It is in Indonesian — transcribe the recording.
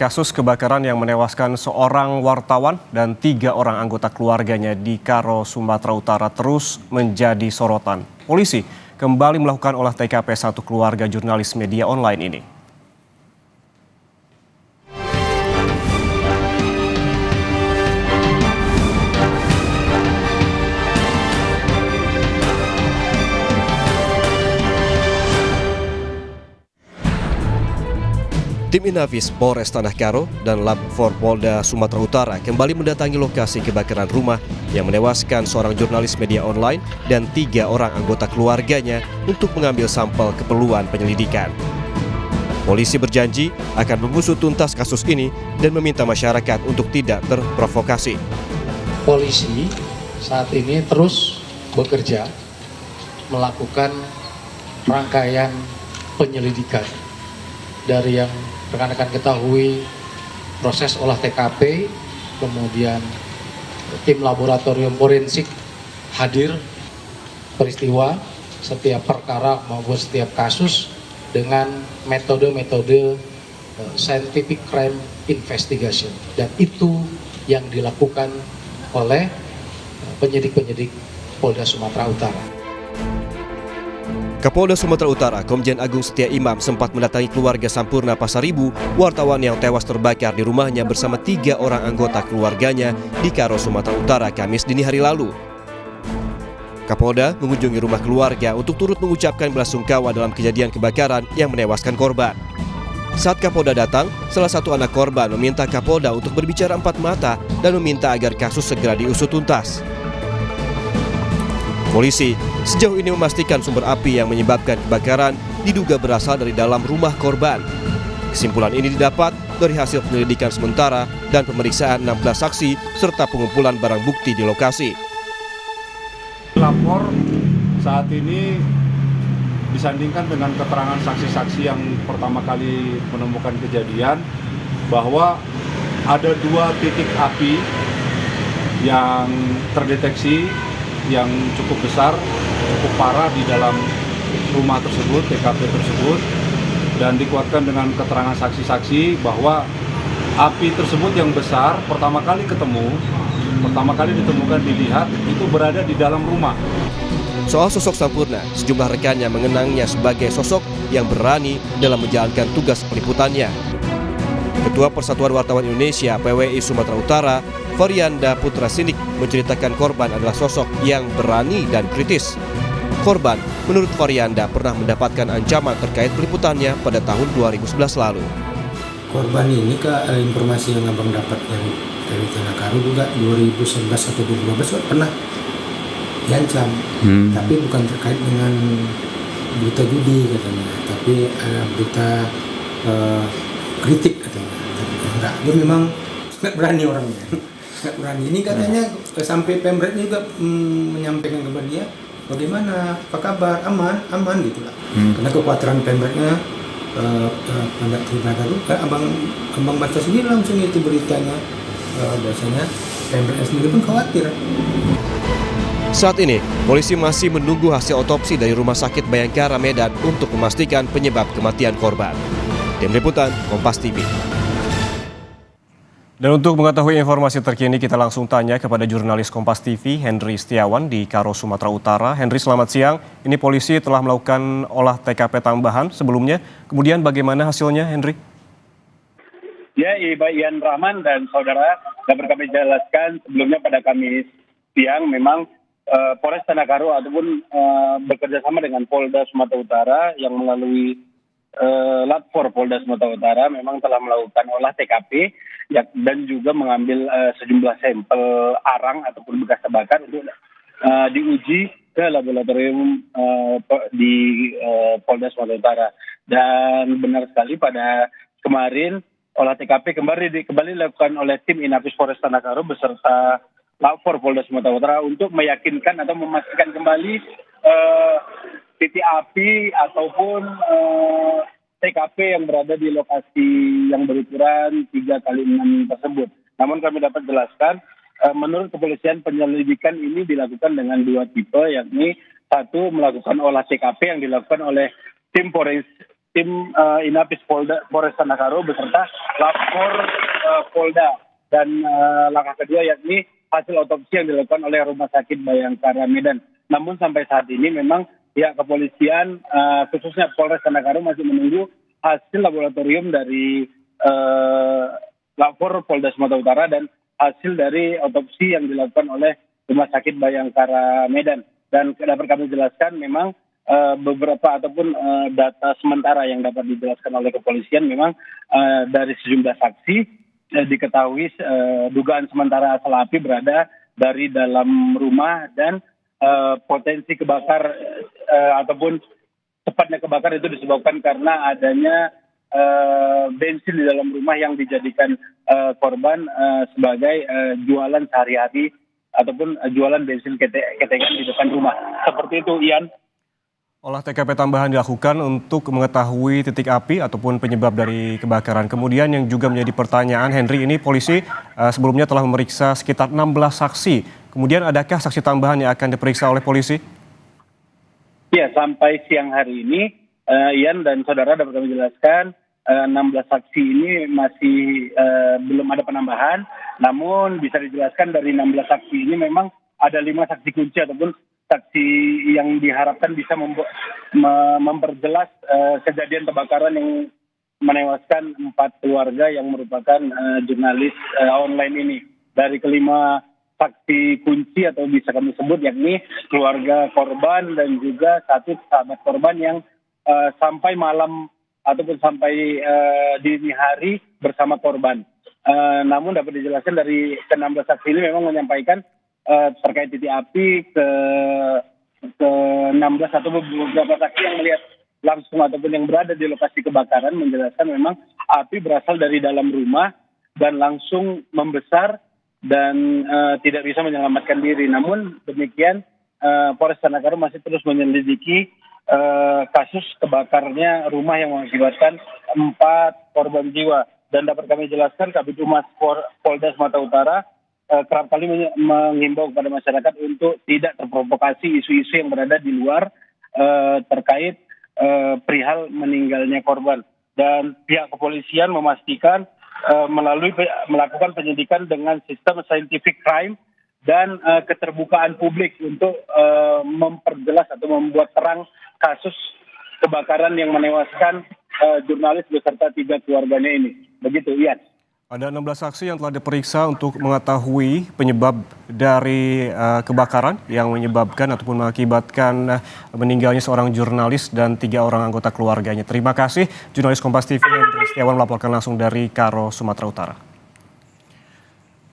Kasus kebakaran yang menewaskan seorang wartawan dan 3 orang anggota keluarganya di Karo, Sumatera Utara terus menjadi sorotan. Polisi kembali melakukan olah TKP satu keluarga jurnalis media online ini. Tim Inafis Polres Tanah Karo dan Lab 4 Polda Sumatera Utara kembali mendatangi lokasi kebakaran rumah yang menewaskan seorang jurnalis media online dan 3 orang anggota keluarganya untuk mengambil sampel keperluan penyelidikan. Polisi berjanji akan mengusut tuntas kasus ini dan meminta masyarakat untuk tidak terprovokasi. Polisi saat ini terus bekerja melakukan rangkaian penyelidikan dari yang rekan-rekan ketahui, proses olah TKP, kemudian tim laboratorium forensik hadir peristiwa setiap perkara maupun setiap kasus dengan metode-metode scientific crime investigation, dan itu yang dilakukan oleh penyidik-penyidik Polda Sumatera Utara. Kapolda Sumatera Utara, Komjen Agung Setia Imam sempat mendatangi keluarga Sampurna Pasaribu, wartawan yang tewas terbakar di rumahnya bersama 3 orang anggota keluarganya di Karo, Sumatera Utara, Kamis dini hari lalu. Kapolda mengunjungi rumah keluarga untuk turut mengucapkan belasungkawa dalam kejadian kebakaran yang menewaskan korban. Saat Kapolda datang, salah satu anak korban meminta Kapolda untuk berbicara empat mata dan meminta agar kasus segera diusut tuntas. Polisi sejauh ini memastikan sumber api yang menyebabkan kebakaran diduga berasal dari dalam rumah korban. Kesimpulan ini didapat dari hasil penyelidikan sementara dan pemeriksaan 16 saksi serta pengumpulan barang bukti di lokasi. Lapor saat ini disandingkan dengan keterangan saksi-saksi yang pertama kali menemukan kejadian bahwa ada 2 titik api yang terdeteksi yang cukup besar, cukup parah di dalam rumah tersebut, TKP tersebut, dan dikuatkan dengan keterangan saksi-saksi bahwa api tersebut yang besar pertama kali ditemukan dilihat itu berada di dalam rumah. Soal sosok Sampurna, sejumlah rekannya mengenangnya sebagai sosok yang berani dalam menjalankan tugas peliputannya. Ketua Persatuan Wartawan Indonesia (PWI) Sumatera Utara, Varianda Putra Sinik, menceritakan korban adalah sosok yang berani dan kritis. Korban, menurut Varianda, pernah mendapatkan ancaman terkait peliputannya pada tahun 2011 lalu. Korban ini, informasi yang abang dapat dari Tanah Karo juga 2011 atau 2012 pernah diancam, tapi bukan terkait dengan berita judi katanya, tapi ada berita kritik katanya. Enggak, dia memang nggak berani orangnya. Nggak berani. Ini katanya sampai Pemret juga menyampaikan kepada dia, bagaimana, apa kabar, aman gitu lah. Karena kekhawatiran Pemretnya pada cerita itu, abang baca sendiri langsung itu beritanya, bahasanya Pemretnya sendiri pun khawatir. Saat ini, polisi masih menunggu hasil otopsi dari Rumah Sakit Bayangkara Medan untuk memastikan penyebab kematian korban. Tim Liputan, Kompas TV. Dan untuk mengetahui informasi terkini, kita langsung tanya kepada jurnalis Kompas TV, Henry Setiawan di Karo, Sumatera Utara. Henry, selamat siang. Ini polisi telah melakukan olah TKP tambahan sebelumnya. Kemudian bagaimana hasilnya, Henry? Ya, Ian Rahman dan saudara, dapat kami jelaskan sebelumnya pada Kamis siang memang Polres Tanah Karo ataupun bekerja sama dengan Polda Sumatera Utara yang melalui Lab 4 Polda Sumatera Utara memang telah melakukan olah TKP dan juga mengambil sejumlah sampel arang ataupun bekas terbakar untuk diuji ke laboratorium di Polda Sumatera Utara. Dan benar sekali pada kemarin olah TKP kembali dilakukan oleh tim Inafis Polres Tanah Karo beserta Lab 4 Polda Sumatera Utara untuk meyakinkan atau memastikan kembali titik api ataupun TKP yang berada di lokasi yang berukuran 3x6 tersebut. Namun kami dapat jelaskan, menurut kepolisian penyelidikan ini dilakukan dengan 2 tipe, yakni satu melakukan olah TKP yang dilakukan oleh tim tim Inapis Polres Tanah Karo beserta lapor Polda, dan langkah kedua yakni hasil otopsi yang dilakukan oleh Rumah Sakit Bayangkara Medan. Namun sampai saat ini memang pihak kepolisian khususnya Polres Tanah Karo masih menunggu hasil laboratorium dari lapor Polda Sumatera Utara dan hasil dari otopsi yang dilakukan oleh Rumah Sakit Bayangkara Medan. Dan dapat kami jelaskan memang beberapa ataupun data sementara yang dapat dijelaskan oleh kepolisian memang dari sejumlah saksi diketahui dugaan sementara asal api berada dari dalam rumah dan potensi kebakar ataupun cepatnya kebakar itu disebabkan karena adanya bensin di dalam rumah yang dijadikan korban sebagai jualan sehari-hari ataupun jualan bensin ketengan di depan rumah. Seperti itu, Ian. Olah TKP tambahan dilakukan untuk mengetahui titik api ataupun penyebab dari kebakaran. Kemudian yang juga menjadi pertanyaan, Henry, ini polisi sebelumnya telah memeriksa sekitar 16 saksi. Kemudian adakah saksi tambahan yang akan diperiksa oleh polisi? Ya, sampai siang hari ini, Ian dan saudara dapat kami jelaskan, 16 saksi ini masih belum ada penambahan. Namun bisa dijelaskan dari 16 saksi ini memang ada 5 saksi kunci ataupun saksi yang diharapkan bisa memperjelas kejadian kebakaran yang menewaskan 4 keluarga yang merupakan jurnalis online ini. Dari kelima saksi kunci atau bisa kami sebut yakni keluarga korban dan juga 1 sahabat korban yang sampai malam ataupun sampai dini hari bersama korban. Namun dapat dijelaskan dari ke-16 saksi ini memang menyampaikan terkait titik api ke 16 atau beberapa saksi yang melihat langsung ataupun yang berada di lokasi kebakaran menjelaskan memang api berasal dari dalam rumah dan langsung membesar dan tidak bisa menyelamatkan diri. Namun demikian Polres Tanah Karo masih terus menyelidiki kasus kebakarnya rumah yang mengakibatkan 4 korban jiwa. Dan dapat kami jelaskan Kabid Humas Polda Sumatera Utara kerap kali menghimbau kepada masyarakat untuk tidak terprovokasi isu-isu yang berada di luar terkait perihal meninggalnya korban. Dan pihak kepolisian memastikan melakukan penyidikan dengan sistem scientific crime dan keterbukaan publik untuk memperjelas atau membuat terang kasus kebakaran yang menewaskan jurnalis beserta 3 keluarganya ini. Begitu, Ian. Ada 16 saksi yang telah diperiksa untuk mengetahui penyebab dari kebakaran yang menyebabkan ataupun mengakibatkan meninggalnya seorang jurnalis dan 3 orang anggota keluarganya. Terima kasih, jurnalis Kompas TV Hendry Setiawan melaporkan langsung dari Karo, Sumatera Utara.